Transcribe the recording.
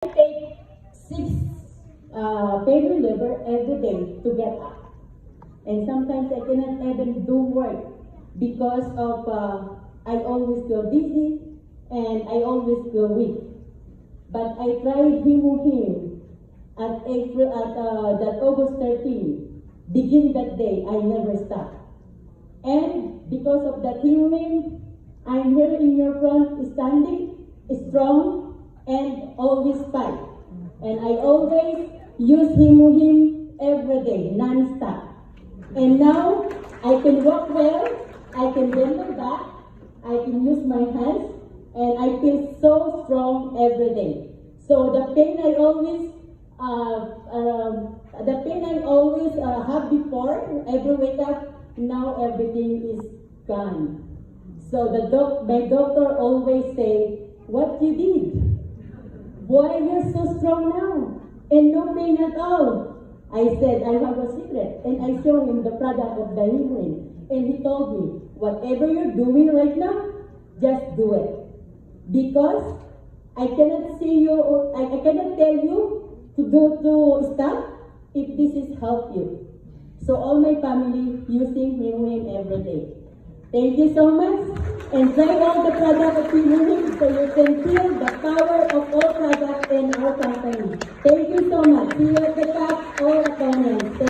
I take 6 pain reliever every day to get up. And sometimes I cannot even do work because of I always feel dizzy and I always feel weak. But I tried Himuhim at August 13. Begin that day, I never stopped. And because of that Himuhim, I'm here in your front standing, strong, and always fight. And I always use Himuhim every day, non-stop. And now, I can walk well, I can bend my back, I can use my hands, and I feel so strong every day. So the pain I always have before, every wake up, now everything is gone. So my doctor always say, what you did? Why you're so strong now? And no pain at all. I said, I have a secret. And I showed him the product of the Himuhim. And he told me, whatever you're doing right now, just do it. Because I cannot I cannot tell you to stop if this is help you. So all my family using Himuhim every day. Thank you so much. And try all the product of Himuhim so you can feel the power of all products in our company. Thank you so much. See you at the top, all opponents.